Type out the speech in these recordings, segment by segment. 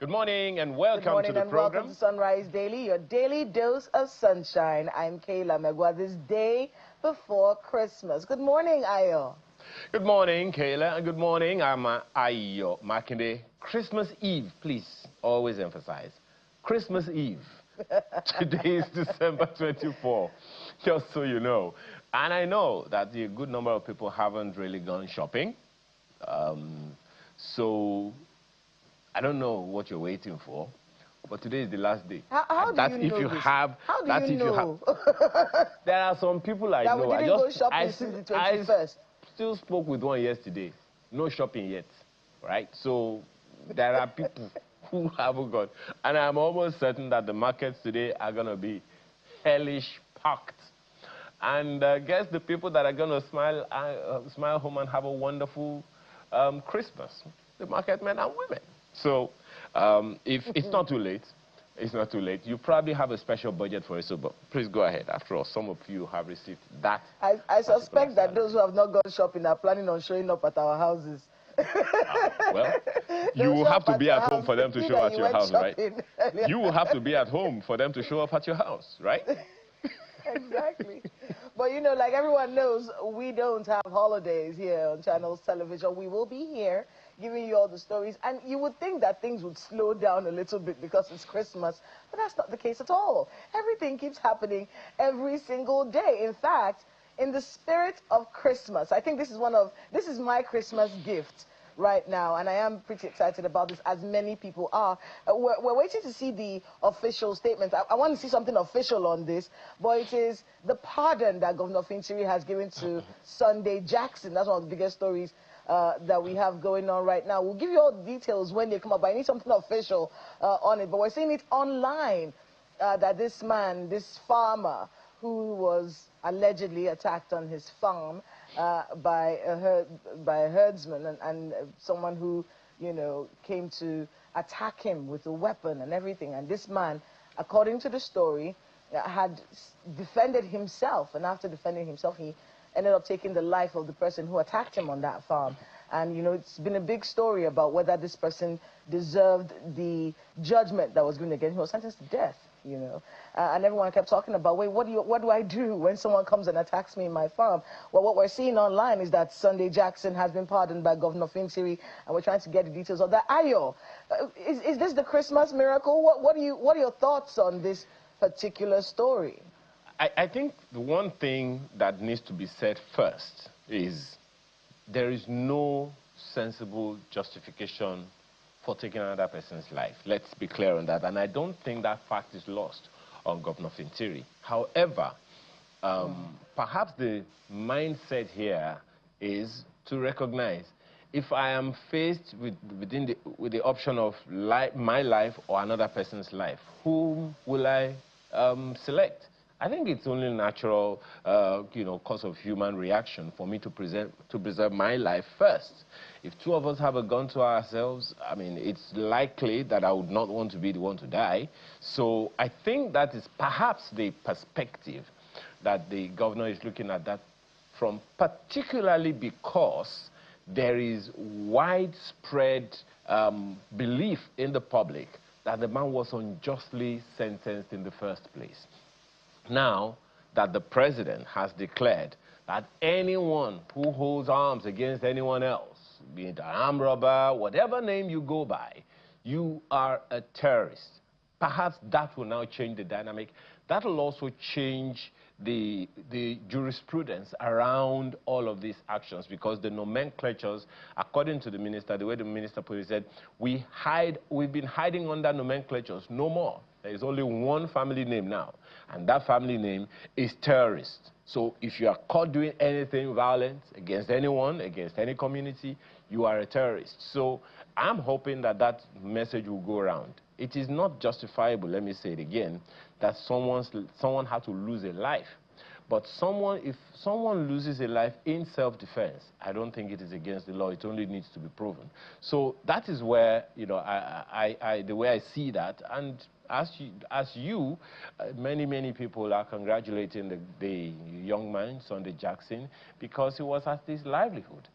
Good morning and welcome to the program. Welcome to Sunrise Daily, your daily dose of sunshine. I'm Kayla Megwa, this day before Christmas. Good morning, Ayo. Good morning, Kayla, and good morning, I'm Ayo Makinde. Christmas Eve, please, always emphasize. Christmas Eve. Today is December 24, just so you know. And I know that a good number of people haven't really gone shopping. So I don't know what you're waiting for, but today is the last day. How do you know this? How do you know? There are some people I know. We didn't go shopping since the 21st. I still spoke with one yesterday. No shopping yet, right? So there are people who haven't gone. And I'm almost certain that the markets today are going to be hellish packed. And I guess the people that are going to smile home and have a wonderful Christmas, the market men and women. So if it's not too late, it's not too late. You probably have a special budget for it, so but please go ahead. After all, some of you have received that. I suspect that those who have not gone shopping are planning on showing up at our houses. Well, you will have to be at home for them to show up at your house, right? You will have to be at home for them to show up at your house, right? Exactly. But, you know, like everyone knows, we don't have holidays here on Channels Television. We will be here giving you all the stories. And you would think that things would slow down a little bit because it's Christmas. But that's not the case at all. Everything keeps happening every single day. In fact, in the spirit of Christmas, I think this is my Christmas gift right now, and I am pretty excited about this, as many people are. We're waiting to see the official statement. I want to see something official on this, but it is the pardon that Governor Fintiri has given to Sunday Jackson. That's one of the biggest stories that we have going on right now. We'll give you all the details when they come up, but I need something official on it. But we're seeing it online that this man, this farmer, who was allegedly attacked on his farm by a herdsman and someone who, you know, came to attack him with a weapon and everything. And this man, according to the story, had defended himself. And after defending himself, he ended up taking the life of the person who attacked him on that farm. And, you know, it's been a big story about whether this person deserved the judgment that was given against him. He was sentenced to death, you know. And everyone kept talking about, wait, what do I do when someone comes and attacks me in my farm? Well, what we're seeing online is that Sunday Jackson has been pardoned by Governor Fintiri, and we're trying to get the details of that. Ayo, is this the Christmas miracle? What are your thoughts on this particular story? I think the one thing that needs to be said first is there is no sensible justification for taking another person's life. Let's be clear on that. And I don't think that fact is lost on Governor Fintiri. However, perhaps the mindset here is to recognize if I am faced with the option of my life or another person's life, whom will I select? I think it's only natural, you know, cause of human reaction for me to preserve my life first. If two of us have a gun to ourselves, I mean, it's likely that I would not want to be the one to die. So I think that is perhaps the perspective that the governor is looking at that from, particularly because there is widespread belief in the public that the man was unjustly sentenced in the first place. Now that the president has declared that anyone who holds arms against anyone else, be it an armed robber, whatever name you go by, you are a terrorist. Perhaps that will now change the dynamic. That will also change the jurisprudence around all of these actions, because the nomenclatures, according to the minister, the way the minister put it, said, we've been hiding under nomenclatures, no more. There is only one family name now, and that family name is terrorist. So if you are caught doing anything violent against anyone, against any community, you are a terrorist. So I'm hoping that that message will go around. It is not justifiable, let me say it again, that someone had to lose a life. But if someone loses a life in self-defense, I don't think it is against the law. It only needs to be proven. So that is where, you know, the way I see that. And as you, many people are congratulating the young man, Sunday Jackson, because he was at his livelihood.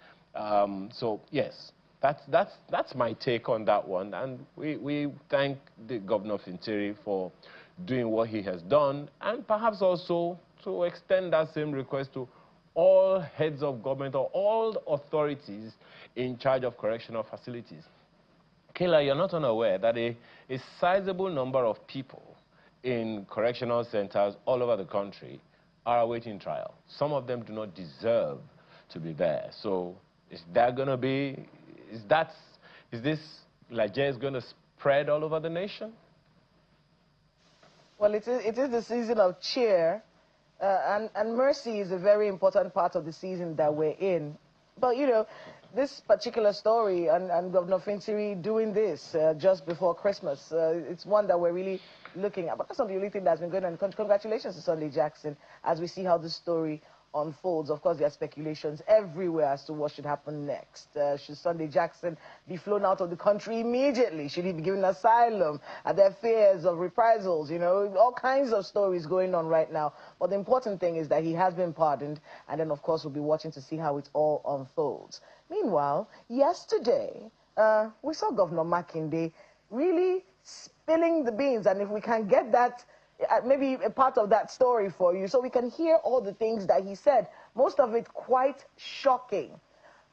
So yes, That's my take on that one. And we thank the Governor Fintiri for doing what he has done, and perhaps also to extend that same request to all heads of government or all authorities in charge of correctional facilities. Kayla, you're not unaware that a sizable number of people in correctional centers all over the country are awaiting trial. Some of them do not deserve to be there. So is that going to be, is this largesse going to spread all over the nation? Well, it is the season of cheer, and mercy is a very important part of the season that we're in. But, you know, this particular story and Governor Fintiri doing this just before Christmas, it's one that we're really looking at. But that's not the only thing that's been going on. Congratulations to Sunday Jackson as we see how this story unfolds. Of course, there are speculations everywhere as to what should happen next. Should Sunday Jackson be flown out of the country immediately? Should he be given asylum? Are there fears of reprisals? You know, all kinds of stories going on right now. But the important thing is that he has been pardoned, and then, of course, we'll be watching to see how it all unfolds. Meanwhile, yesterday, we saw Governor Makinde really spilling the beans, and if we can get that maybe a part of that story for you so we can hear all the things that he said, most of it quite shocking,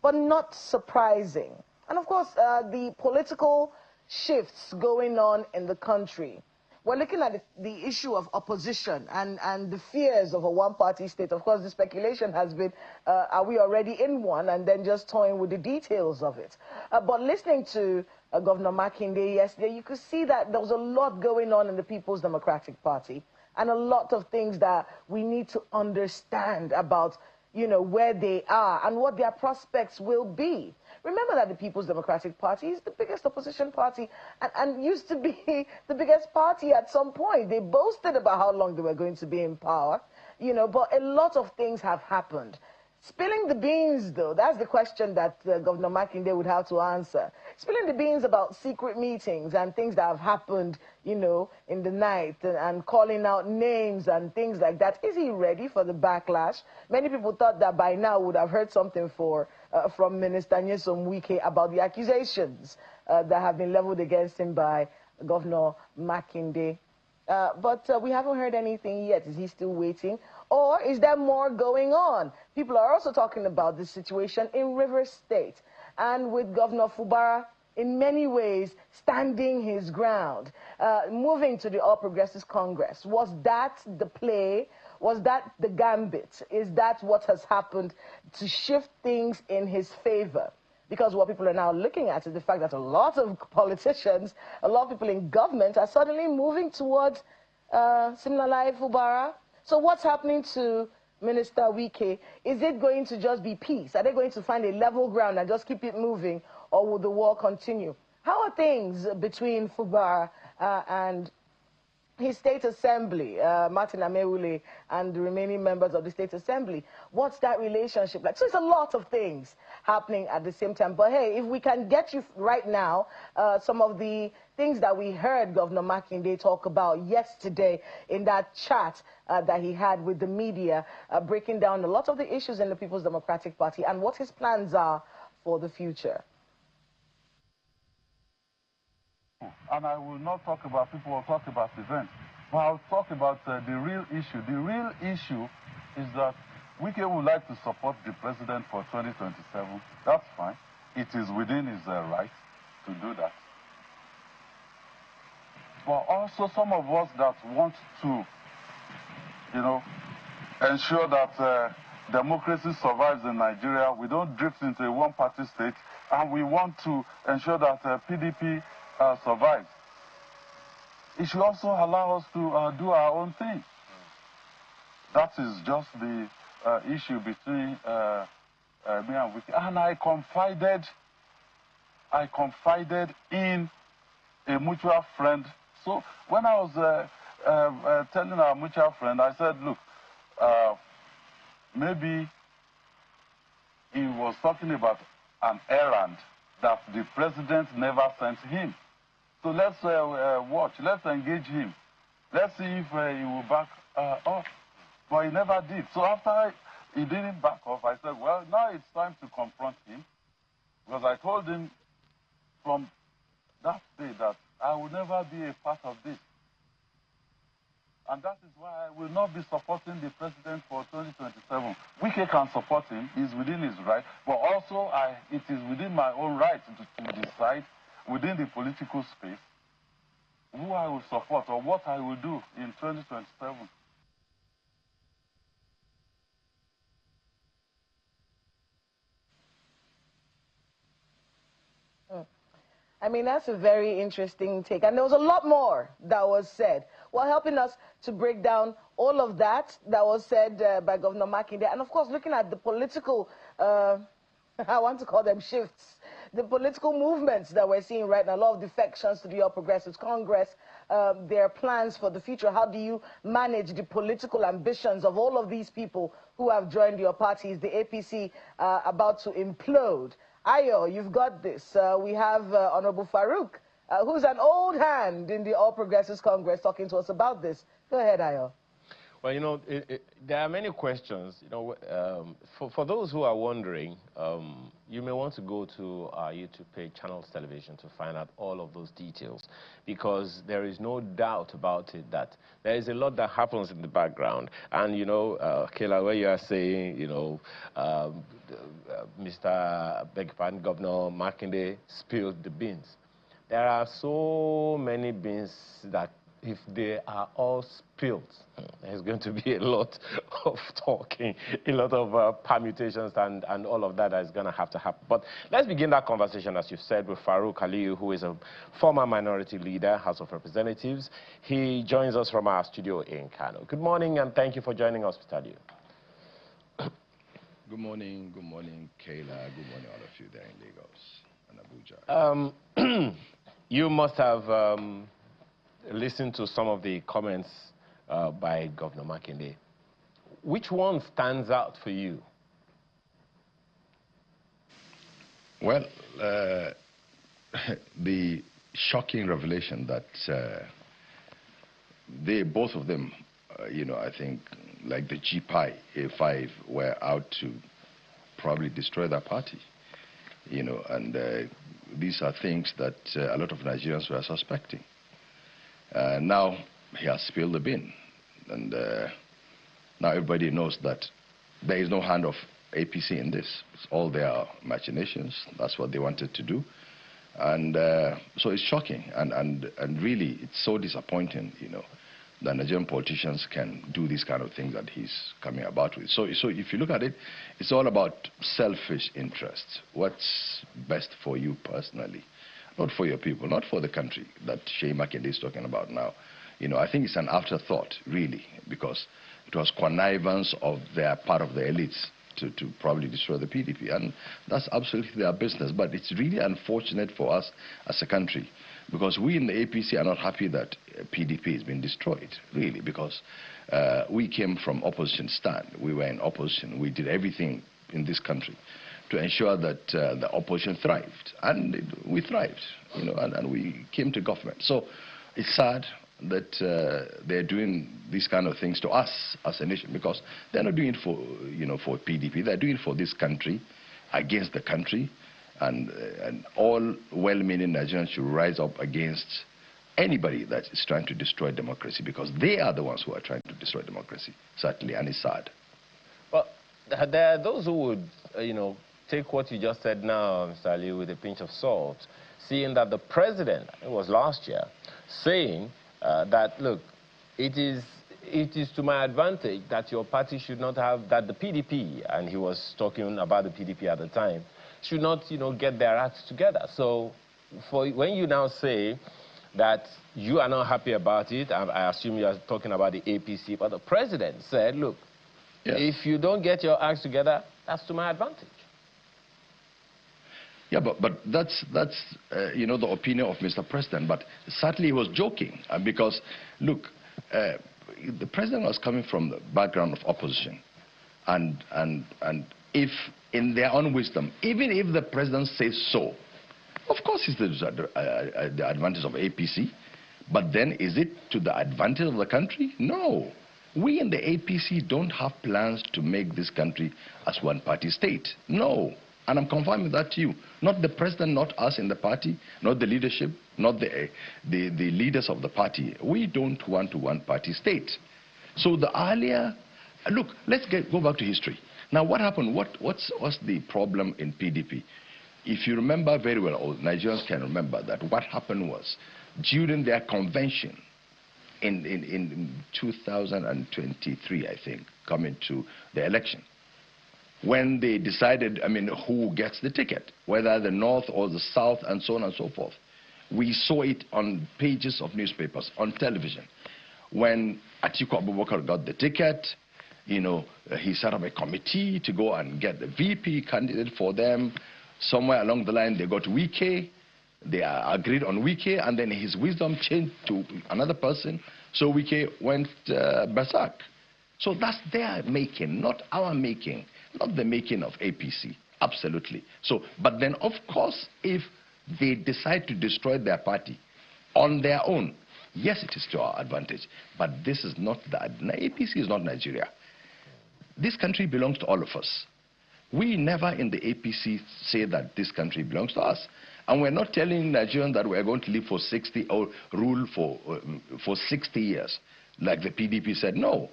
but not surprising. And of course, the political shifts going on in the country. We're looking at the issue of opposition and the fears of a one-party state. Of course, the speculation has been, are we already in one? And then just toying with the details of it. But listening to Governor Makinde yesterday, you could see that there was a lot going on in the People's Democratic Party and a lot of things that we need to understand about, you know, where they are and what their prospects will be. Remember that the People's Democratic Party is the biggest opposition party and used to be the biggest party at some point. They boasted about how long they were going to be in power, you know, but a lot of things have happened. Spilling the beans, though, that's the question that Governor Makinde would have to answer. Spilling the beans about secret meetings and things that have happened, you know, in the night and calling out names and things like that. Is he ready for the backlash? Many people thought that by now would have heard something from Minister Nyesom Wike about the accusations that have been leveled against him by Governor Makinde. But we haven't heard anything yet. Is he still waiting? Or is there more going on? People are also talking about the situation in Rivers State. And with Governor Fubara, in many ways, standing his ground, moving to the All Progressives Congress. Was that the play? Was that the gambit? Is that what has happened to shift things in his favor? Because what people are now looking at is the fact that a lot of politicians, a lot of people in government are suddenly moving towards Siminalayi Fubara. So what's happening to Minister Wike? Is it going to just be peace? Are they going to find a level ground and just keep it moving, or will the war continue? How are things between Fubara and his state assembly, Martin Amewule, and the remaining members of the state assembly? What's that relationship like? So it's a lot of things happening at the same time. But hey, if we can get you right now, some of the things that we heard Governor Makinde talk about yesterday in that chat that he had with the media, breaking down a lot of the issues in the People's Democratic Party and what his plans are for the future. And I will not talk about people will talk about events, but I'll talk about the real issue. The real issue is that Wike would like to support the president for 2027. That's fine. It is within his right to do that. But also some of us that want to, you know, ensure that democracy survives in Nigeria, we don't drift into a one-party state, and we want to ensure that PDP survives. It should also allow us to do our own thing. That is just the issue between me and Wike. And I confided in a mutual friend. So when I was telling our mutual friend, I said, look, maybe he was talking about an errand that the president never sent him. So let's watch, let's engage him. Let's see if he will back off. But he never did. So after he didn't back off, I said, well, now it's time to confront him. Because I told him from that day that I will never be a part of this. And that is why I will not be supporting the president for 2027. Wike can support him, he's within his right, but also it is within my own right to decide within the political space who I will support or what I will do in 2027. I mean, that's a very interesting take. And there was a lot more that was said. Well, helping us to break down all of that was said by Governor Makinde. And, of course, looking at the political, I want to call them shifts, the political movements that we're seeing right now, a lot of defections to the All Progressives Congress, their plans for the future. How do you manage the political ambitions of all of these people who have joined your parties, the APC about to implode? Ayo, you've got this. We have Honorable Farouk, who's an old hand in the All Progressives Congress, talking to us about this. Go ahead, Ayo. Well, you know, there are many questions. You know, for those who are wondering, you may want to go to our YouTube page, Channels Television, to find out all of those details, because there is no doubt about it that there is a lot that happens in the background. And, you know, Kayla, where you are saying, you know, Mr. Governor Makinde spilled the beans. There are so many beans that if they are all spilled, there's going to be a lot of talking, a lot of permutations and all of that is going to happen. But let's begin that conversation, as you said, with Farouk Aliyu, who is a former minority leader, House of Representatives. He joins us from our studio in Kano. Good morning, and thank you for joining us, Mr. Aliyu. Good morning, Kayla. Good morning, all of you there in Lagos and Abuja. You must have listened to some of the comments by Governor Makinde. Which one stands out for you? Well, the shocking revelation that both of them, you know, I think, like the GPI A5, were out to probably destroy their party, you know, and these are things that a lot of Nigerians were suspecting. Now he has spilled the bean, and now everybody knows that there is no hand of APC in this. It's all their machinations. That's what they wanted to do. And so it's shocking, and really it's so disappointing, you know, that Nigerian politicians can do these kind of things that he's coming about with. So if you look at it, it's all about selfish interests. What's best for you personally, not for your people, not for the country that Sheikh Makinde is talking about now. You know, I think it's an afterthought, really, because it was connivance of their part of the elites to probably destroy the PDP, and that's absolutely their business. But it's really unfortunate for us as a country, because we in the APC are not happy that PDP has been destroyed, really, because we came from opposition stand. We were in opposition. We did everything in this country to ensure that the opposition thrived, and we thrived, you know, and we came to government. So it's sad that they're doing these kind of things to us as a nation, because they're not doing it for, you know, for PDP. They're doing it for this country, against the country, and all well-meaning Nigerians should rise up against anybody that is trying to destroy democracy, because they are the ones who are trying to destroy democracy, certainly, and it's sad. Well, there are those who would, you know, take what you just said now, Mr. Ali, with a pinch of salt, seeing that the president, it was last year, saying that, look, it is to my advantage that your party should not have, that the PDP, and he was talking about the PDP at the time, should not, you know, get their acts together. So when you now say that you are not happy about it, I assume you are talking about the APC, but the president said, look, yeah, if you don't get your acts together, that's to my advantage. Yeah, but that's you know, the opinion of Mr. President. But certainly he was joking, because, look, the president was coming from the background of opposition. And if, in their own wisdom, even if the president says so, of course it's the advantage of APC. But then is it to the advantage of the country? No. We in the APC don't have plans to make this country as one-party state. No. And I'm confirming that to you. Not the president, not us in the party, not the leadership, not the leaders of the party. We don't want a one-party state. So the earlier, look, let's go back to history. Now, what happened? What's the problem in PDP? If you remember very well, or Nigerians can remember that what happened was during their convention in 2023, I think, coming to the election, when they decided, who gets the ticket, whether the North or the South, and so on and so forth. We saw it on pages of newspapers, on television. When Atiku Abubakar got the ticket, he set up a committee to go and get the VP candidate for them. Somewhere along the line, they got Wike. They agreed on Wike, and then his wisdom changed to another person. So Wike went berserk. So that's their making, not our making, not the making of APC. Absolutely. So, but then, of course, if they decide to destroy their party on their own, yes, it is to our advantage. But this is not that. APC is not Nigeria. This country belongs to all of us. We never in the APC say that this country belongs to us. And we're not telling Nigerians that we're going to live for 60 or rule for 60 years, like the PDP said. No.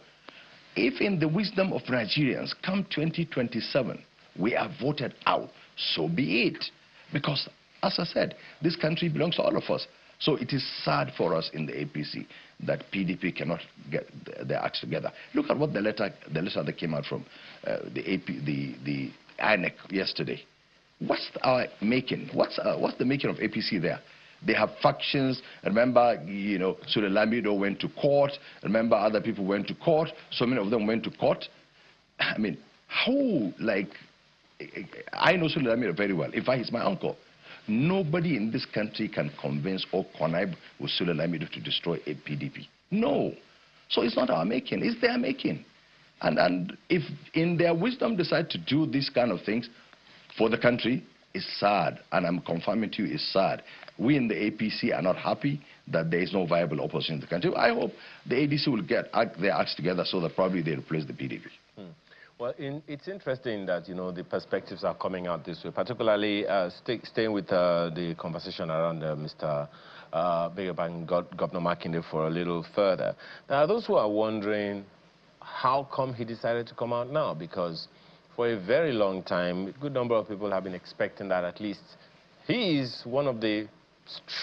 If in the wisdom of Nigerians, come 2027, we are voted out, so be it. Because, as I said, this country belongs to all of us. So it is sad for us in the APC that PDP cannot get their acts together. Look at what the letter that came out from the INEC yesterday. What's our making? What's the making of APC there? They have factions. Remember, Sule Lamido went to court. Remember, other people went to court. So many of them went to court. I know Sule Lamido very well. In fact, he's my uncle. Nobody in this country can convince or connive with Sule Lamido to destroy a PDP. No. So it's not our making. It's their making. And if in their wisdom decide to do these kind of things for the country, it's sad. And I'm confirming to you, it's sad. We in the APC are not happy that there is no viable opposition in the country. I hope the ADC will get their acts together so that probably they replace the PDP. Well, it's interesting that, the perspectives are coming out this way, particularly staying with the conversation around Mr. Governor Makinde for a little further. There are those who are wondering how come he decided to come out now, because for a very long time, a good number of people have been expecting that at least he is one of the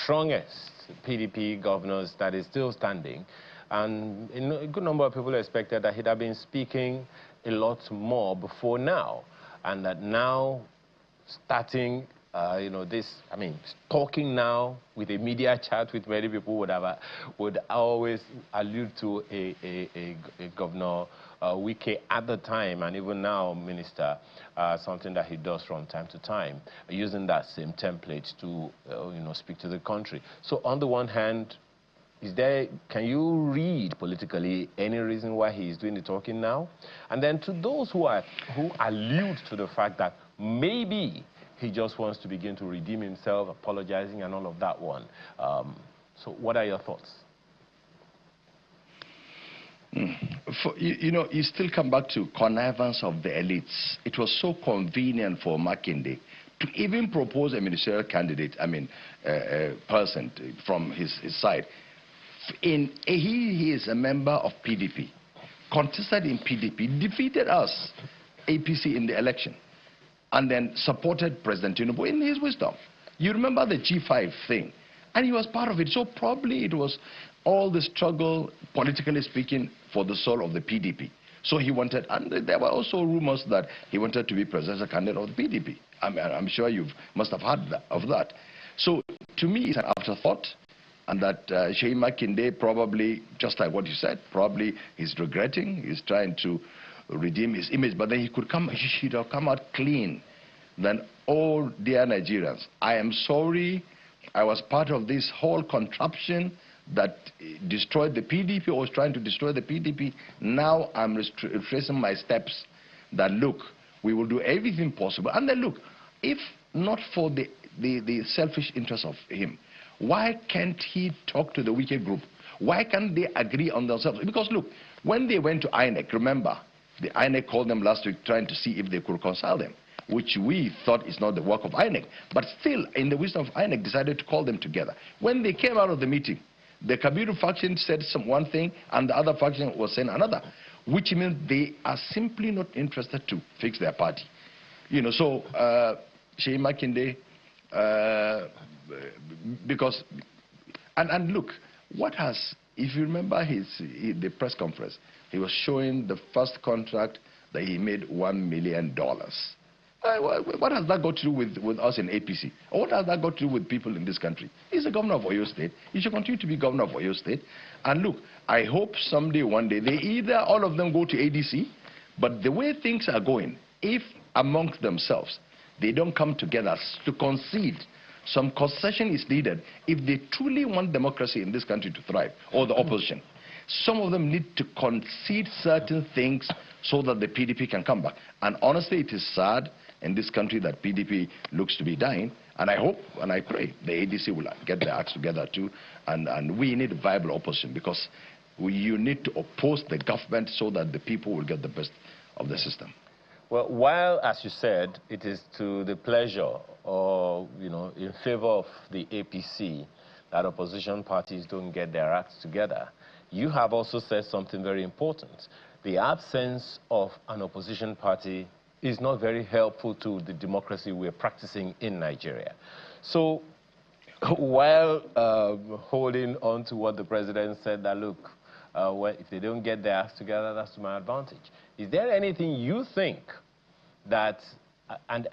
strongest PDP governors that is still standing. And a good number of people expected that he'd have been speaking a lot more before now. And that now, starting, talking now with a media chat with many people would always allude to a Governor Wike at the time, and even now, Minister, something that he does from time to time, using that same template to, speak to the country. So on the one hand, can you read politically any reason why he is doing the talking now? And then to those who allude to the fact that maybe he just wants to begin to redeem himself, apologizing and all of that one. So what are your thoughts? You still come back to connivance of the elites. It was so convenient for Makinde to even propose a ministerial candidate, person from his side. He is a member of PDP, contested in PDP, defeated us, APC, in the election, and then supported President Tinubu in his wisdom. You remember the G5 thing, and he was part of it. So probably it was all the struggle, politically speaking, for the soul of the PDP. So he wanted, and there were also rumors that he wanted to be presidential candidate of the PDP. I'm sure you must have heard of that. So to me, it's an afterthought. And that Sheyi Makinde probably, just like what you said, probably he's regretting, he's trying to redeem his image, but then he should have come out clean. Then, oh dear Nigerians, I am sorry, I was part of this whole contraption that destroyed the PDP, or was trying to destroy the PDP. Now I'm retracing my steps that, look, we will do everything possible. And then look, if not for the selfish interest of him, why can't he talk to the Wike group? Why can't they agree on themselves? Because look, when they went to INEC, remember, the INEC called them last week trying to see if they could reconcile them. which we thought is not the work of INEC. But still, in the wisdom of INEC, decided to call them together. When they came out of the meeting, the Kabiru faction said one thing, and the other faction was saying another, which means they are simply not interested to fix their party. You know, so Sheyi Makinde, because, and look, what has, if you remember the press conference, he was showing the first contract that he made $1 million. What has that got to do with us in APC? Or what has that got to do with people in this country? He's the governor of Oyo State. He should continue to be governor of Oyo State. And look, I hope someday, one day, they either all of them go to ADC, but the way things are going, if amongst themselves they don't come together to concede, some concession is needed if they truly want democracy in this country to thrive, or the opposition. Some of them need to concede certain things so that the PDP can come back. And honestly, it is sad in this country that PDP looks to be dying. And I hope and I pray the ADC will get their acts together too. And we need a viable opposition, because you need to oppose the government so that the people will get the best of the system. Well, while, as you said, it is to the pleasure or, you know, in favor of the APC that opposition parties don't get their acts together, you have also said something very important. The absence of an opposition party is not very helpful to the democracy we're practicing in Nigeria. So while holding on to what the president said, that look, if they don't get their acts together, that's to my advantage. Is there anything you think that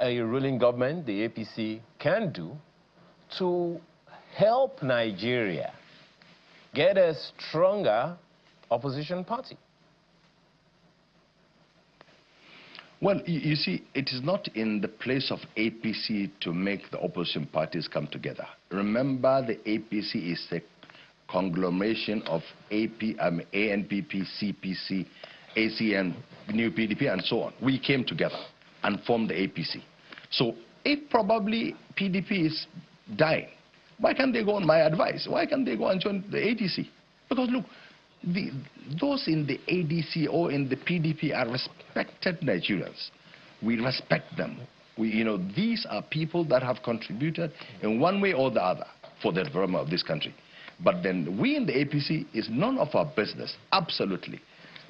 a ruling government, the APC, can do to help Nigeria get a stronger opposition party? Well, you see, it is not in the place of APC to make the opposition parties come together. Remember, the APC is a conglomeration of ANPP, CPC, ACN, New PDP, and so on. We came together and formed the APC. So if probably PDP is dying, why can't they go on my advice? Why can't they go and join the ADC? Because look, those in the ADC or in the PDP are respected Nigerians. We respect them. These are people that have contributed in one way or the other for the development of this country. But then we in the APC, is none of our business, absolutely,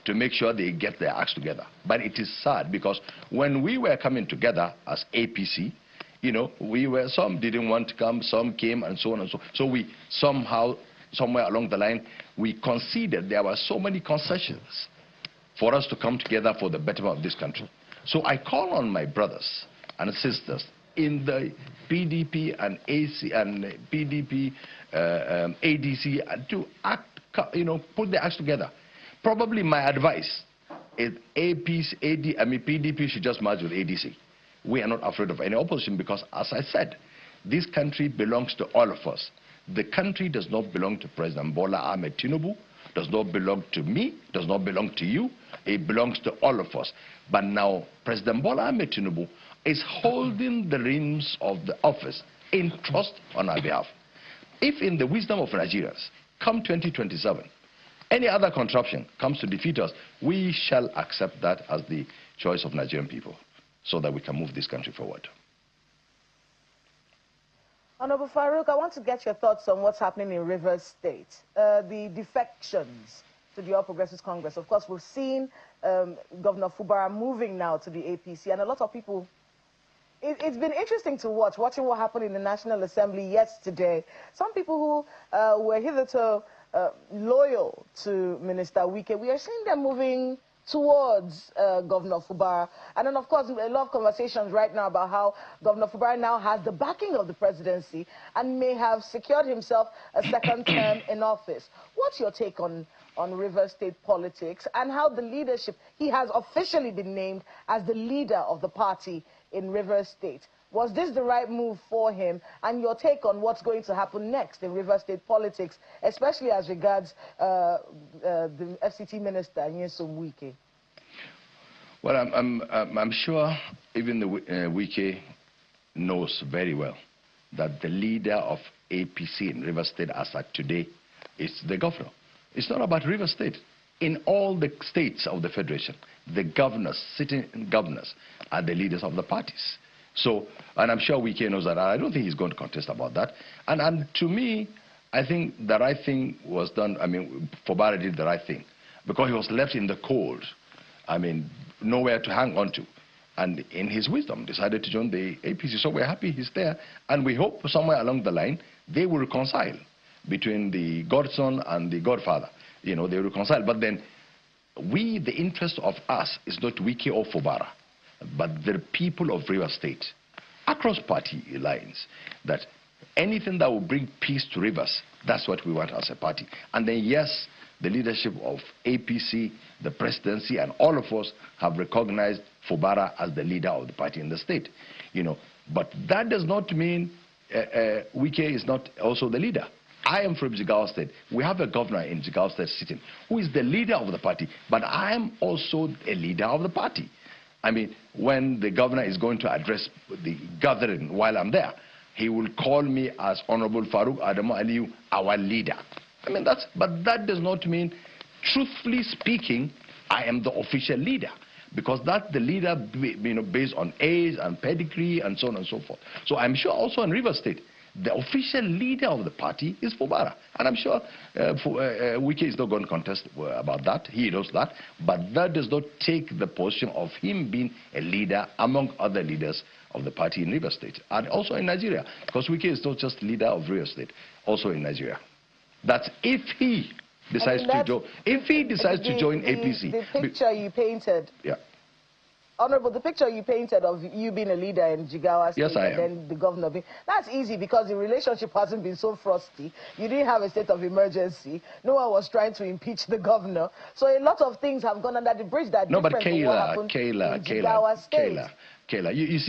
to make sure they get their acts together. But it is sad, because when we were coming together as APC, some didn't want to come, some came, and so on and so on. So we somehow, somewhere along the line, we conceded. There were so many concessions for us to come together for the betterment of this country. So I call on my brothers and sisters in the PDP and AC and PDP, ADC to act, put their acts together. Probably my advice is PDP should just merge with ADC. We are not afraid of any opposition, because, as I said, this country belongs to all of us. The country does not belong to President Bola Ahmed Tinubu, does not belong to me, does not belong to you. It belongs to all of us. But now President Bola Ahmed Tinubu is holding the reins of the office in trust on our behalf. If in the wisdom of Nigerians, come 2027, any other contraption comes to defeat us, we shall accept that as the choice of Nigerian people, so that we can move this country forward. Honorable Farouk, I want to get your thoughts on what's happening in Rivers State. The defections to the All Progressives Congress. Of course, we've seen Governor Fubara moving now to the APC, and a lot of people, it's been interesting to watching what happened in the National Assembly yesterday. Some people who were hitherto loyal to Minister Wike, we are seeing them moving towards Governor Fubara. And then, of course, a lot of conversations right now about how Governor Fubara now has the backing of the presidency and may have secured himself a second term in office. What's your take on Rivers State politics and how the leadership, he has officially been named as the leader of the party in Rivers State. Was this the right move for him? And your take on what's going to happen next in Rivers State politics, especially as regards the FCT minister, Nyesom Wike? Well, I'm sure even the Wike knows very well that the leader of APC in Rivers State as at today is the governor. It's not about Rivers State. In all the states of the Federation, the governors, sitting governors, are the leaders of the parties. So, and I'm sure Wike knows that. I don't think he's going to contest about that. And to me, I think the right thing was done. I mean, Fubara did the right thing, because he was left in the cold. I mean, nowhere to hang on to. And in his wisdom, decided to join the APC. So we're happy he's there. And we hope somewhere along the line, they will reconcile between the godson and the godfather. You know, they reconcile. But then, the interest of us is not Wike or Fubara, but the people of Rivers State, across party lines, that anything that will bring peace to Rivers, that's what we want as a party. And then, yes, the leadership of APC, the presidency, and all of us have recognized Fubara as the leader of the party in the state. You know, but that does not mean Wike is not also the leader. I am from Jigawa State. We have a governor in Jigawa State sitting who is the leader of the party, but I am also a leader of the party. I mean, when the governor is going to address the gathering while I'm there, he will call me as Honorable Farouk Aliyu, our leader. I mean, but that does not mean, truthfully speaking, I am the official leader, because that's the leader, you know, based on age and pedigree and so on and so forth. So I'm sure also in Rivers State, the official leader of the party is Fubara. And I'm sure Wike is not going to contest about that. He knows that. But that does not take the position of him being a leader among other leaders of the party in Rivers State. And also in Nigeria. Because Wike is not just leader of Rivers State, also in Nigeria. That's if he decides to join. If he decides to join APC. The picture you painted. Yeah. Honorable, the picture you painted of you being a leader in Jigawa State, yes, I am. and then the governor being, that's easy because the relationship hasn't been so frosty. You didn't have a state of emergency. No one was trying to impeach the governor. So a lot of things have gone under the bridge that no, but Kayla, you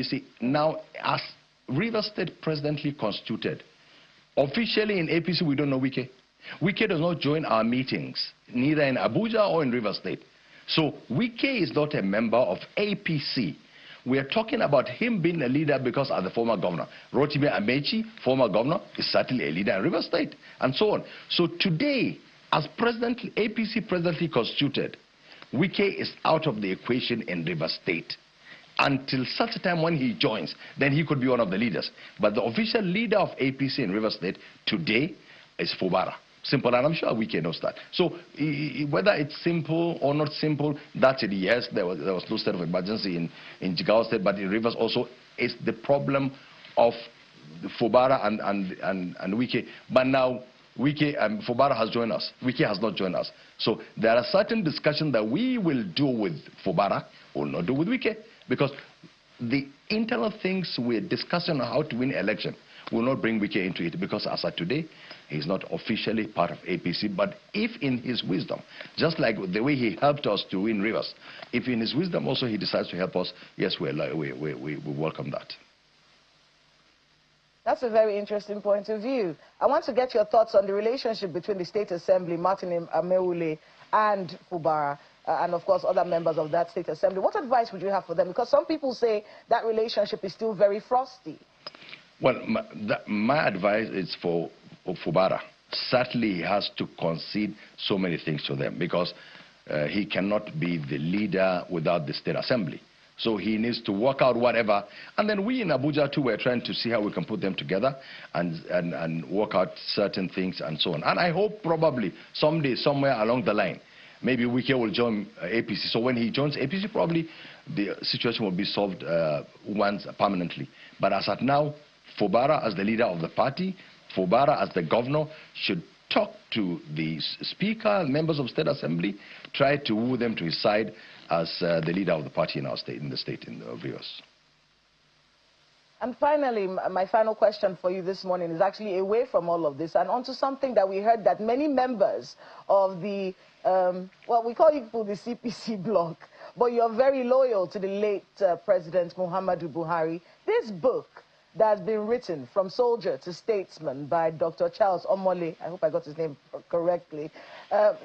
see, now as Rivers State presently constituted, officially in APC we don't know Wike. Wike does not join our meetings, neither in Abuja or in Rivers State. So Wike is not a member of APC. We are talking about him being a leader because as the former governor. Rotimi Amechi, former governor, is certainly a leader in Rivers State, and so on. So today, as APC presently constituted, Wike is out of the equation in Rivers State. Until such a time when he joins, then he could be one of the leaders. But the official leader of APC in Rivers State today is Fubara. Simple, and I'm sure Wike knows that. So whether it's simple or not simple, that's it. Yes, there was no state of emergency in Jigawa State, but in Rivers also is the problem of Fubara and Wike. But now Wike and Fubara has joined us. Wike has not joined us. So there are certain discussions that we will do with Fubara, will not do with Wike, because the internal things we're discussing on how to win election will not bring Wike into it, because as of today, he's not officially part of APC. But if in his wisdom, just like the way he helped us to win Rivers, if in his wisdom also he decides to help us, yes, we welcome that. That's a very interesting point of view. I want to get your thoughts on the relationship between the State Assembly, Martin Ameule, and Fubara, and of course other members of that State Assembly. What advice would you have for them? Because some people say that relationship is still very frosty. Well, my advice is for Fubara. Certainly he has to concede so many things to them, because he cannot be the leader without the State Assembly. So he needs to work out whatever. And then we in Abuja too, we're trying to see how we can put them together and work out certain things and so on. And I hope probably someday, somewhere along the line, maybe Wike will join APC. So when he joins APC, probably the situation will be solved once permanently. But as at now, Fubara as the leader of the party, Fubara as the governor should talk to the speaker, members of State Assembly, try to woo them to his side as the leader of the party in our state, in Rivers. And finally, my final question for you this morning is actually away from all of this and onto something that we heard that many members of the, well, we call you people the CPC bloc, but you're very loyal to the late President Muhammadu Buhari. This book that has been written, From Soldier to Statesman, by Dr. Charles Omole, I hope I got his name correctly.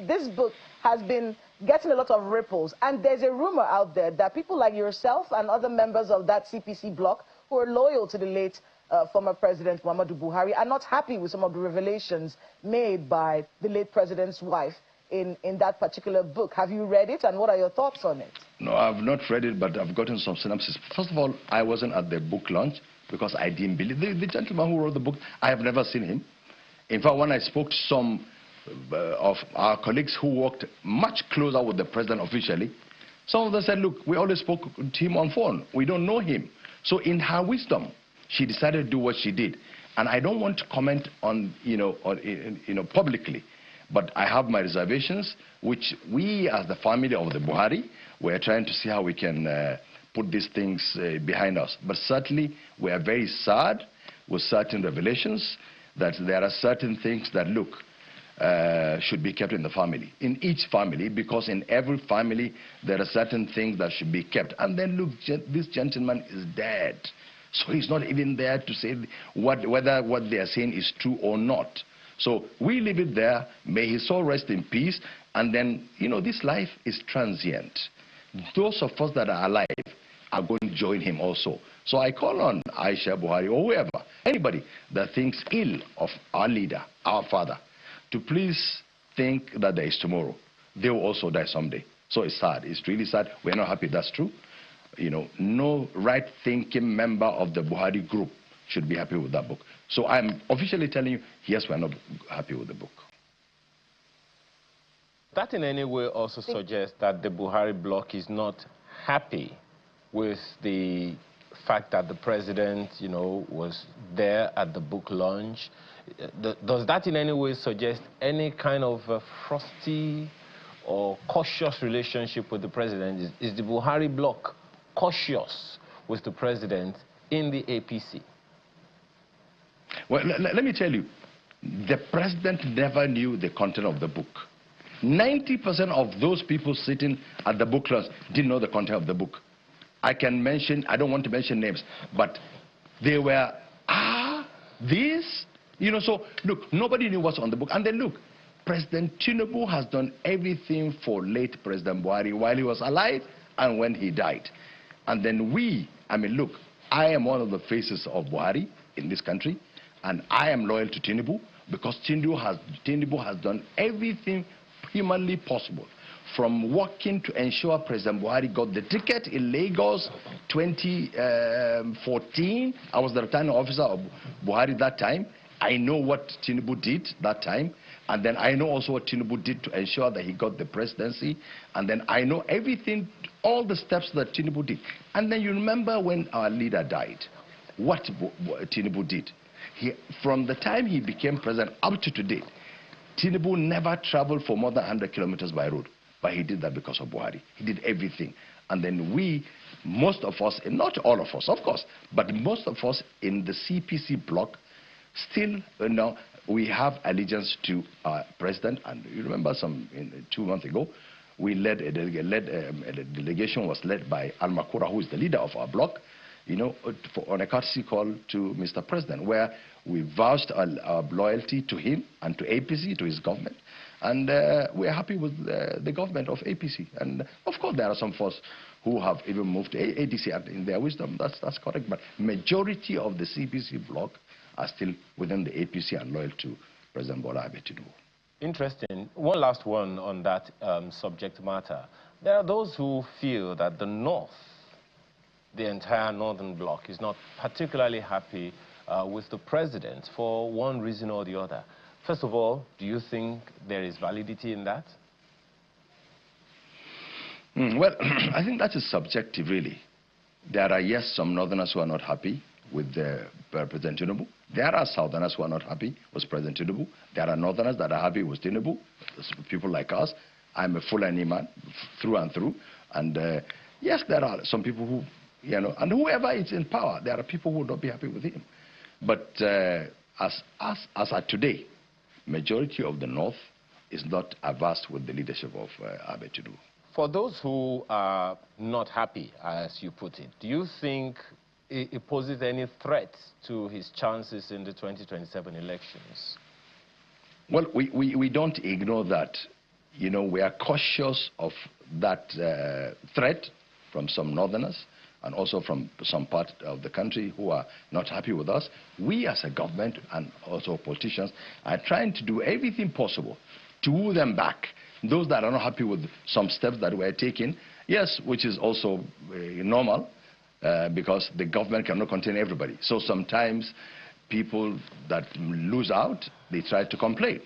This book has been getting a lot of ripples, and there's a rumor out there that people like yourself and other members of that CPC bloc who are loyal to the late former President Muhammadu Buhari are not happy with some of the revelations made by the late president's wife in that particular book. Have you read it, and what are your thoughts on it? No, I've not read it, but I've gotten some synopsis. First of all, I wasn't at the book launch because I didn't believe. The gentleman who wrote the book, I have never seen him. In fact, when I spoke to some of our colleagues who worked much closer with the president officially, some of them said, look, we always spoke to him on phone. We don't know him. So in her wisdom, she decided to do what she did. And I don't want to comment on, publicly. But I have my reservations, which we as the family of the Buhari, we're trying to see how we can put these things behind us. But certainly, we are very sad with certain revelations that there are certain things that, look, should be kept in the family, in each family, because in every family there are certain things that should be kept. And then look, this gentleman is dead, so he's not even there to say whether what they are saying is true or not. So we leave it there. May his soul rest in peace. And then, this life is transient. Those of us that are alive are going to join him also. So I call on Aisha Buhari or whoever, anybody that thinks ill of our leader, our father, to please think that there is tomorrow. They will also die someday. So it's sad. It's really sad. We're not happy that's true. No right-thinking member of the Buhari group should be happy with that book. So I'm officially telling you, yes, we're not happy with the book. That in any way also suggests that the Buhari bloc is not happy with the fact that the president, was there at the book launch. Does that in any way suggest any kind of frosty or cautious relationship with the president? Is the Buhari bloc cautious with the president in the APC? Well, let me tell you, the president never knew the content of the book. 90% of those people sitting at the book launch didn't know the content of the book. I can mention, I don't want to mention names, but they were, this? So look, nobody knew what's on the book. And then look, President Tinubu has done everything for late President Buhari while he was alive and when he died. And then look, I am one of the faces of Buhari in this country, and I am loyal to Tinubu because Tinubu has done everything humanly possible, from working to ensure President Buhari got the ticket in Lagos 2014. I was the returning officer of Buhari that time. I know what Tinubu did that time. And then I know also what Tinubu did to ensure that he got the presidency. And then I know everything, all the steps that Tinubu did. And then you remember when our leader died, what Tinubu did. From the time he became president up to today, Tinubu never traveled for more than 100 kilometers by road. But he did that because of Buhari. He did everything. And then most of us, and not all of us, of course, but most of us in the CPC bloc, still, we have allegiance to our president. And you remember 2 months ago, we led a delegation was led by Al Makura, who is the leader of our bloc, on a courtesy call to Mr. President, where we vouched our loyalty to him and to APC, to his government. And we're happy with the government of APC. And of course, there are some folks who have even moved to ADC in their wisdom. That's correct. But majority of the CPC bloc are still within the APC and loyal to President Bola Ahmed Tinubu. Interesting. One last one on that subject matter. There are those who feel that the North, the entire Northern Bloc, is not particularly happy with the president for one reason or the other. First of all, do you think there is validity in that? Well, I think that is subjective, really. There are, yes, some Northerners who are not happy with President Tinubu. There are Southerners who are not happy with President Tinubu. There are Northerners that are happy with Tinubu, people like us. I'm a Fulani man, through and through. And yes, there are some people who, and whoever is in power, there are people who will not be happy with him. But as at today, majority of the North is not averse with the leadership of Ahmed Tinubu. For those who are not happy, as you put it, do you think it poses any threat to his chances in the 2027 elections? Well, we don't ignore that. We are cautious of that threat from some Northerners and also from some part of the country who are not happy with us. We as a government and also politicians are trying to do everything possible to woo them back Those that are not happy with some steps that were taken, yes, which is also normal, because the government cannot contain everybody. So sometimes people that lose out, they try to complain.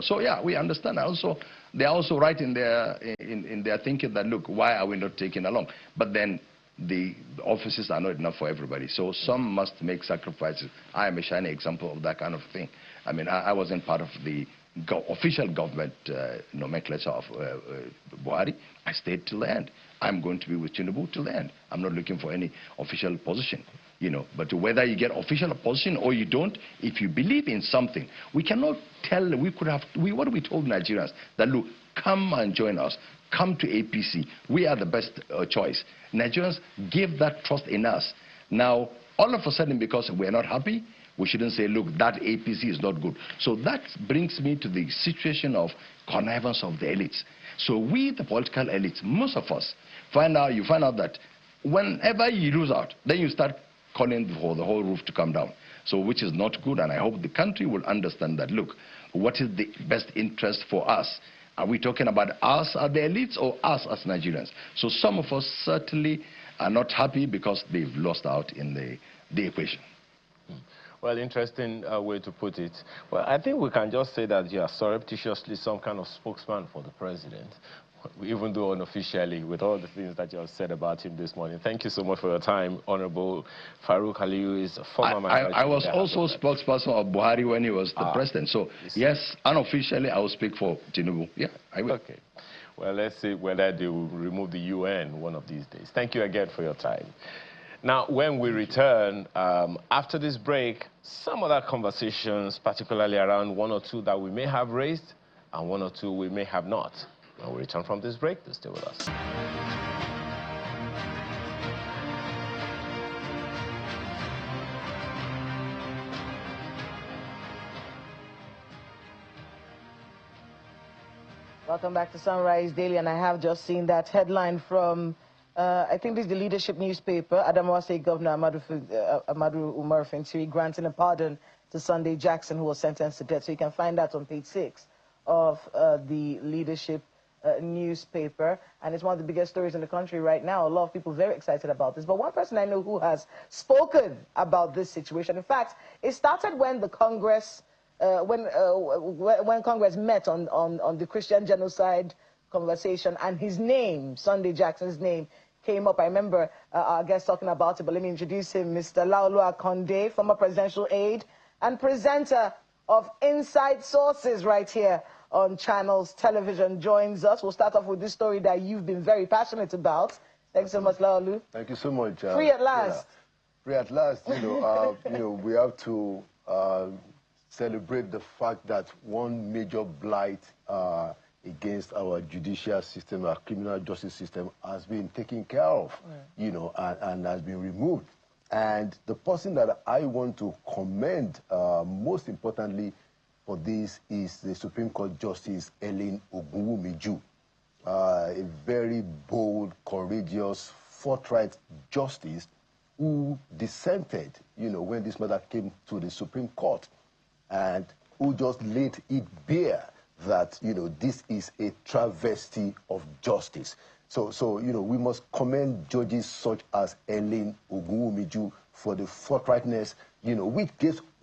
So yeah, we understand. Also, they are also right in their thinking that, look, why are we not taking along? But then the offices are not enough for everybody. So some must make sacrifices. I am a shining example of that kind of thing. I mean, I wasn't part of the official government nomenclature of Buhari. I stayed till the end. I'm going to be with Tinubu till the end. I'm not looking for any official position. But whether you get official position or you don't, if you believe in something, we cannot tell, what we told Nigerians, that look, come and join us, come to APC, we are the best choice. Nigerians give that trust in us. Now, all of a sudden, because we're not happy, we shouldn't say, look, that APC is not good. So that brings me to the situation of connivance of the elites. So we, the political elites, most of us, you find out that whenever you lose out, then you start calling for the whole roof to come down. So which is not good, and I hope the country will understand that, look, what is the best interest for us? Are we talking about us as the elites or us as Nigerians? So some of us certainly are not happy because they've lost out in the equation. Well, interesting way to put it. Well, I think we can just say that you are surreptitiously some kind of spokesman for the president, even though unofficially, with all the things that you have said about him this morning. Thank you so much for your time. Honorable Farouk Aliyu is a former minority. I was also spokesperson of Buhari when he was the president. So, yes, unofficially, I will speak for Tinubu. Yeah, I will. Okay. Well, let's see whether they will remove the UN one of these days. Thank you again for your time. Now, when we return, after this break, some other conversations, particularly around one or two that we may have raised and one or two we may have not. When we return from this break, stay with us. Welcome back to Sunrise Daily, and I have just seen that headline from I think this is the leadership newspaper. Adamawa State Governor Amadu Umar Fintiri granting a pardon to Sunday Jackson, who was sentenced to death. So you can find that on page 6 of the leadership newspaper. And it's one of the biggest stories in the country right now. A lot of people very excited about this. But one person I know who has spoken about this situation. In fact, it started when the Congress, when Congress met on the Christian genocide conversation, and his name, Sunday Jackson's name, came up. I remember our guest talking about it, but let me introduce him. Mr. Laolu Akonde, former presidential aide and presenter of Inside Sources right here on Channels Television, joins us. We'll start off with this story that you've been very passionate about. Thanks so much, Laolu. Thank you so much. Free at last. Yeah. Free at last. We have to celebrate the fact that one major blight against our judicial system, our criminal justice system, has been taken care of, and has been removed. And the person that I want to commend most importantly for this is the Supreme Court Justice Ellen Ogunwumiju, a very bold, courageous, forthright justice who dissented, when this matter came to the Supreme Court, and who just laid it bare that, this is a travesty of justice. So we must commend judges such as Ellen Ogunwumiju for the forthrightness, which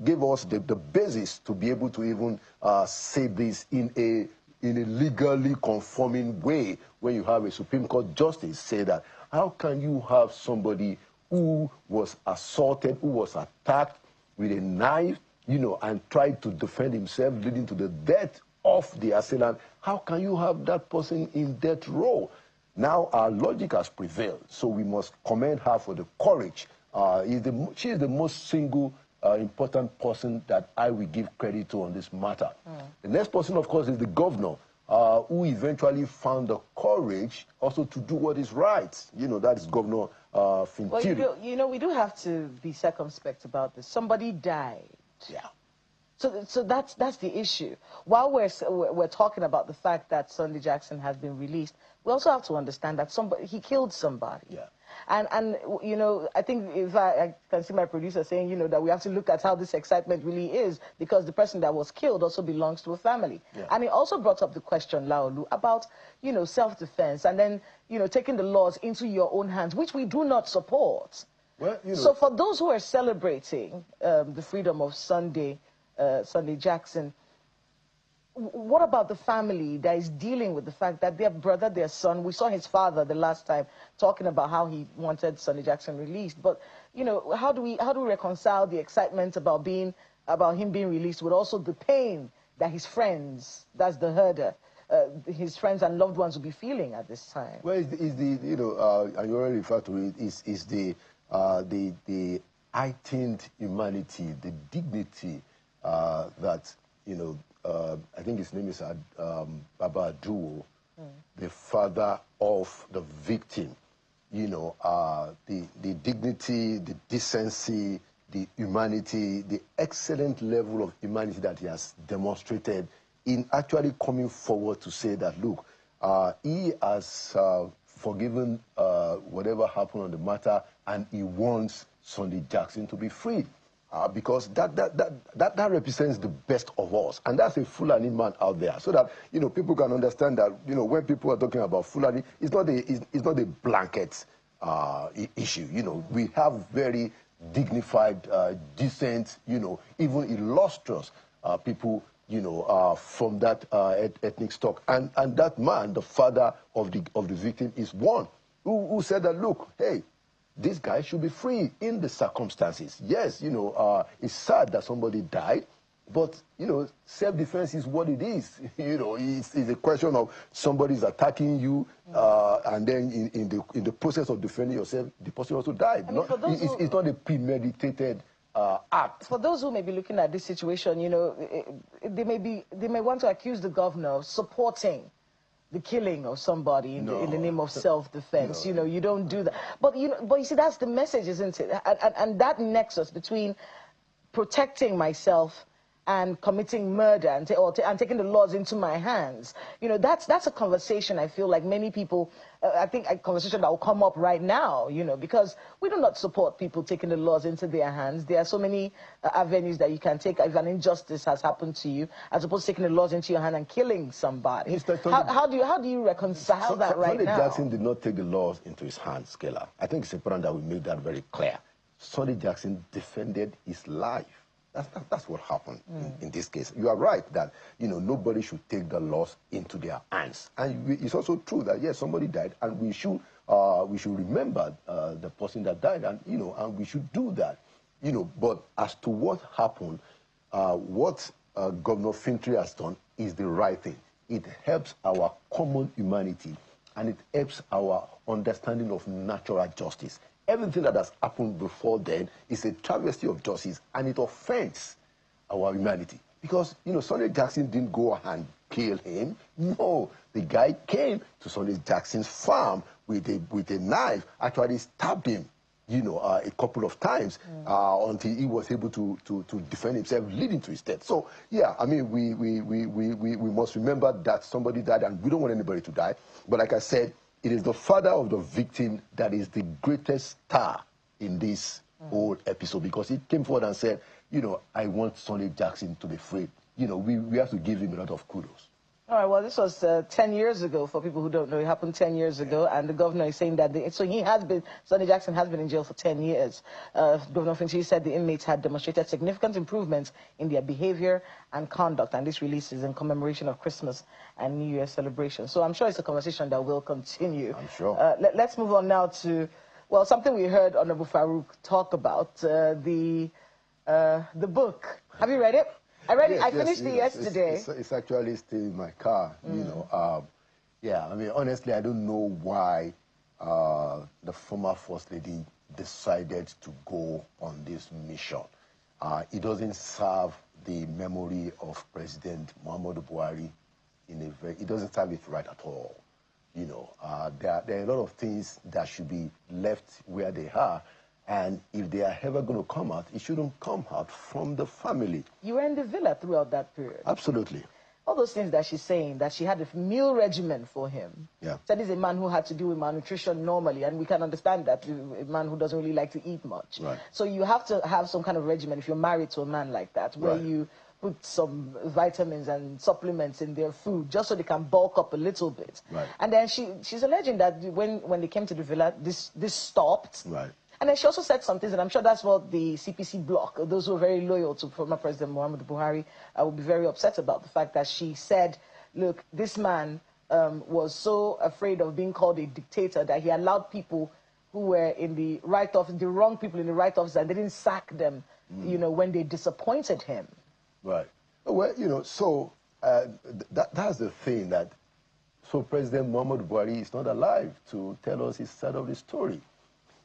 gave us the basis to be able to even say this in a legally conforming way. When you have a Supreme Court justice say that, how can you have somebody who was assaulted, who was attacked with a knife, and tried to defend himself, leading to the death of the assailant? How can you have that person in death row? Now our logic has prevailed, so we must commend her for the courage. She is the most single important person that I will give credit to on this matter. The next person, of course, is the governor, who eventually found the courage also to do what is right. That is Governor Fintiri. Well, we do have to be circumspect about this. Somebody died. Yeah. So that's the issue. While we're talking about the fact that Sunday Jackson has been released, we also have to understand that he killed somebody. Yeah. And you know, I think if I can see my producer saying, you know, that we have to look at how this excitement really is, because the person that was killed also belongs to a family. Yeah. And he also brought up the question, Laolu, about, you know, self-defense and then, you know, taking the laws into your own hands, which we do not support. Well, you know, so for those who are celebrating the freedom of Sunday Jackson, what about the family that is dealing with the fact that their brother, their son, we saw his father the last time talking about how he wanted Sunday Jackson released, but you know, how do we reconcile the excitement about him being released with also the pain that his friends, that's the herder, his friends and loved ones will be feeling at this time? Well, is the you know, and you already referred to it, is the heightened humanity, the dignity that, you know, I think his name is Baba Aduwo, the father of the victim. You know, the dignity, the decency, the humanity, the excellent level of humanity that he has demonstrated in actually coming forward to say that, look, he has forgiven whatever happened on the matter, and he wants Sunday Jackson to be freed. Because that represents the best of us, and that's a Fulani man out there, so that, you know, people can understand that, you know, when people are talking about Fulani, it's not a blanket issue. You know, we have very dignified, decent, you know, even illustrious people, you know, from that ethnic stock, and that man, the father of the victim, is one who said that, look, hey, this guy should be free in the circumstances. Yes, you know, it's sad that somebody died, but, you know, self-defense is what it is. You know, it's a question of somebody's attacking you, and then in the process of defending yourself, the person also died. I mean, it's not a premeditated act. For those who may be looking at this situation, you know, they may want to accuse the governor of supporting the killing of somebody in the name of self-defense. You know, you don't do that. But you see, that's the message, isn't it? And that nexus between protecting myself and committing murder and taking the laws into my hands, you know, that's a conversation I feel like many people, I think a conversation that will come up right now, you know, because we do not support people taking the laws into their hands. There are so many avenues that you can take if an injustice has happened to you, as opposed to taking the laws into your hand and killing somebody. How do you reconcile that right now? Sunday Jackson did not take the laws into his hands, Kela. I think it's important that we make that very clear. Sunday Jackson defended his life. That's what happened in this case. You are right that, you know, nobody should take the laws into their hands. And it's also true that, yes, somebody died, and we should remember the person that died, and, you know, and we should do that. You know, but as to what happened, what Governor Fintri has done is the right thing. It helps our common humanity, and it helps our understanding of natural justice. Everything that has happened before then is a travesty of justice, and it offends our humanity. Because, you know, Sunday Jackson didn't go and kill him. No, the guy came to Sunday Jackson's farm with a knife, actually stabbed him, you know, a couple of times until he was able to defend himself, leading to his death. So, yeah, I mean, we must remember that somebody died, and we don't want anybody to die. But like I said, it is the father of the victim that is the greatest star in this whole episode, because he came forward and said, you know, I want Sunday Jackson to be free. You know, we have to give him a lot of kudos. All right, well, this was 10 years ago, for people who don't know. It happened 10 years ago, and the governor is saying that, Sunday Jackson has been in jail for 10 years. Governor Fintri said the inmates had demonstrated significant improvements in their behavior and conduct, and this release is in commemoration of Christmas and New Year celebration. So I'm sure it's a conversation that will continue. I'm sure. Let's move on now to, well, something we heard Honorable Farouk talk about, the book. Have you read it? I finished it yesterday. It's actually still in my car, you know. Yeah, I mean, honestly, I don't know why the former First Lady decided to go on this mission. It doesn't serve the memory of President Muhammadu Buhari it doesn't serve it right at all. You know, there are a lot of things that should be left where they are. And if they are ever going to come out, it shouldn't come out from the family. You were in the villa throughout that period. Absolutely. All those things that she's saying, that she had a meal regimen for him. Yeah. Said he's a man who had to deal with malnutrition normally, and we can understand that, a man who doesn't really like to eat much. Right. So you have to have some kind of regimen if you're married to a man like that, where Right. you put some vitamins and supplements in their food just so they can bulk up a little bit. Right. And then she's alleging that when they came to the villa, this stopped. Right. And then she also said some things, and I'm sure that's what the CPC bloc, those who are very loyal to former President Muhammadu Buhari, will be very upset about the fact that she said, look, this man was so afraid of being called a dictator that he allowed people who were in the right office, the wrong people in the right office, and they didn't sack them, you know, when they disappointed him. Right. Well, you know, so that's the thing, that so President Muhammadu Buhari is not alive to tell us his side of the story.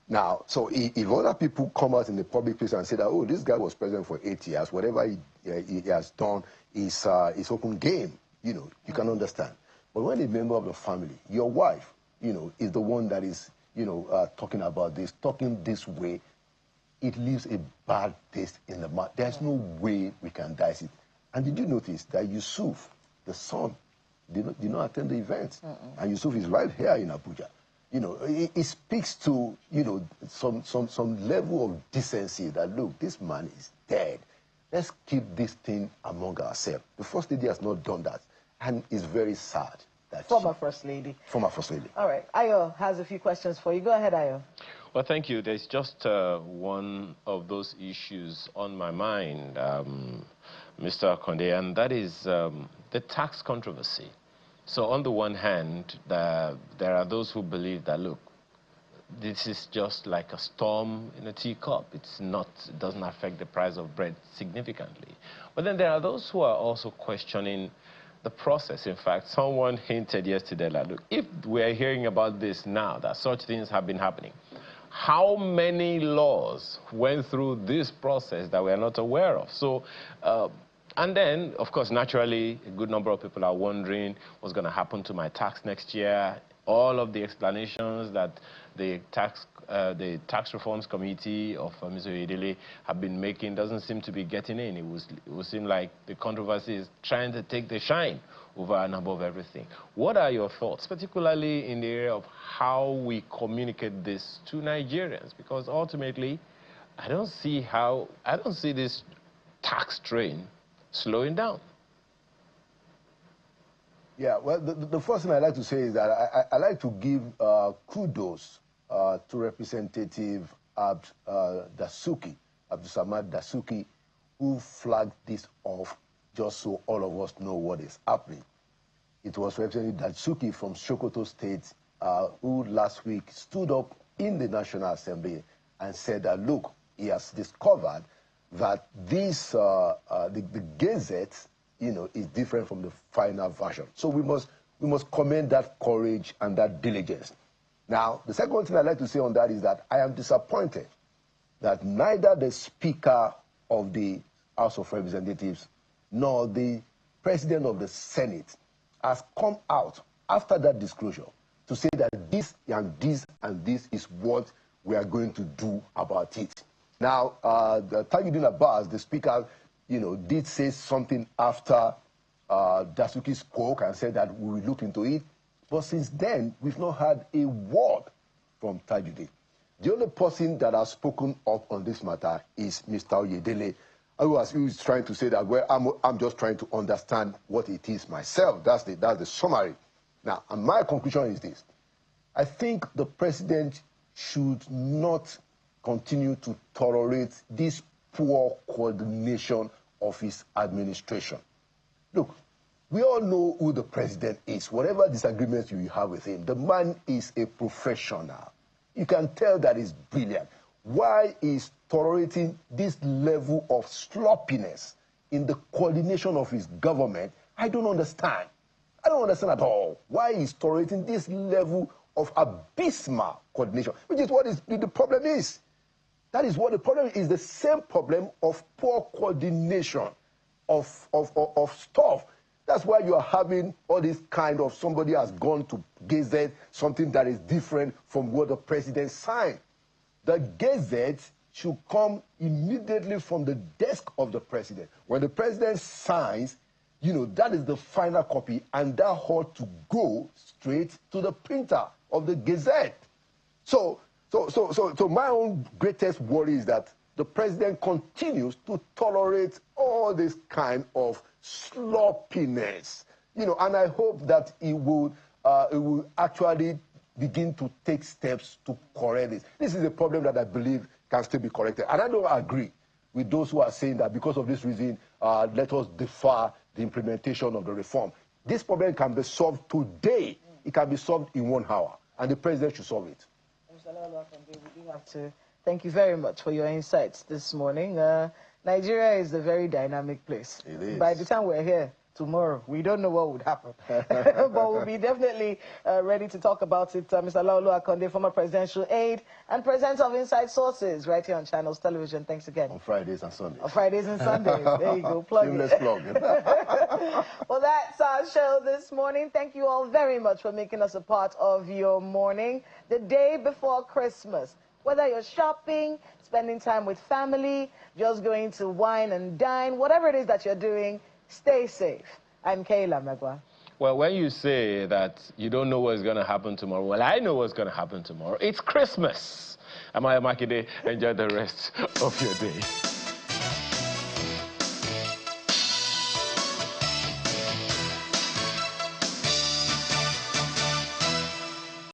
Now, so if other people come out in the public place and say that, oh, this guy was president for 8 years, whatever he has done is open game, you know, you can understand. But when a member of the family, your wife, you know, is the one that is, you know, talking about this, talking this way, it leaves a bad taste in the mouth. There's no way we can dice it. And did you notice that Yusuf, the son, did not attend the event? And Yusuf is right here in Abuja. You know, it speaks to, you know, some level of decency that, look, this man is dead. Let's keep this thing among ourselves. The First Lady has not done that. And it's very sad. That Former First Lady. Former First Lady. All right. Ayo has a few questions for you. Go ahead, Ayo. Well, thank you. There's just one of those issues on my mind, Mr. Konde, and that is the tax controversy. So on the one hand, there are those who believe that, look, this is just like a storm in a teacup. It doesn't affect the price of bread significantly. But then there are those who are also questioning the process. In fact, someone hinted yesterday that, look, if we're hearing about this now, that such things have been happening, how many laws went through this process that we're not aware of? So, and then, of course, naturally, a good number of people are wondering what's going to happen to my tax next year. All of the explanations that the tax reforms committee of Mr. Oyedele have been making doesn't seem to be getting in. It would seem like the controversy is trying to take the shine over and above everything. What are your thoughts, particularly in the area of how we communicate this to Nigerians? Because ultimately, I don't see this tax train slowing down. Yeah, well, the first thing I'd like to say is that I like to give kudos to Representative Dasuki, Abdulsamad Dasuki, who flagged this off just so all of us know what is happening. It was Representative Dasuki from Sokoto State who last week stood up in the National Assembly and said that, look, he has discovered that this, the Gazette, you know, is different from the final version. So we must commend that courage and that diligence. Now, the second thing I'd like to say on that is that I am disappointed that neither the Speaker of the House of Representatives nor the President of the Senate has come out after that disclosure to say that this and this and this is what we are going to do about it. Now, Tajuddin Abbas, the Speaker, you know, did say something after Dasuki spoke and said that we will look into it. But since then, we've not had a word from Tajuddin. The only person that has spoken up on this matter is Mr. Oyedele, who is trying to say that, well, I'm just trying to understand what it is myself. That's the summary. Now, and my conclusion is this. I think the president should not continue to tolerate this poor coordination of his administration. Look, we all know who the president is. Whatever disagreements you have with him, the man is a professional. You can tell that he's brilliant. Why is tolerating this level of sloppiness in the coordination of his government? I don't understand. I don't understand at all. Why is tolerating this level of abysmal coordination, which is what the problem is. That is what the problem is, the same problem of poor coordination of stuff. That's why you are having all this kind of somebody has gone to gazette something that is different from what the president signed. the Gazette should come immediately from the desk of the president. When the president signs, you know, that is the final copy, and that ought to go straight to the printer of the Gazette. So my own greatest worry is that the president continues to tolerate all this kind of sloppiness, you know, and I hope that it will actually begin to take steps to correct this. This is a problem that I believe can still be corrected. And I don't agree with those who are saying that because of this reason, let us defer the implementation of the reform. This problem can be solved today. It can be solved in 1 hour, and the president should solve it. Mr. We do have to thank you very much for your insights this morning. Nigeria is a very dynamic place. It is. By the time we're here tomorrow, we don't know what would happen. But we'll be definitely ready to talk about it. Mr. Laolu Akonde, former presidential aide and presenter of Inside Sources, right here on Channels Television. Thanks again. On Fridays and Sundays. On Fridays and Sundays. There you go. Plug Shameless it. plug. Well, that's our show this morning. Thank you all very much for making us a part of your morning. The day before Christmas. Whether you're shopping, spending time with family, just going to wine and dine, whatever it is that you're doing, stay safe. I'm Kayla Megwa. Well, when you say that you don't know what's going to happen tomorrow, well, I know what's going to happen tomorrow. It's Christmas. I'm Aya Makide. Enjoy the rest of your day.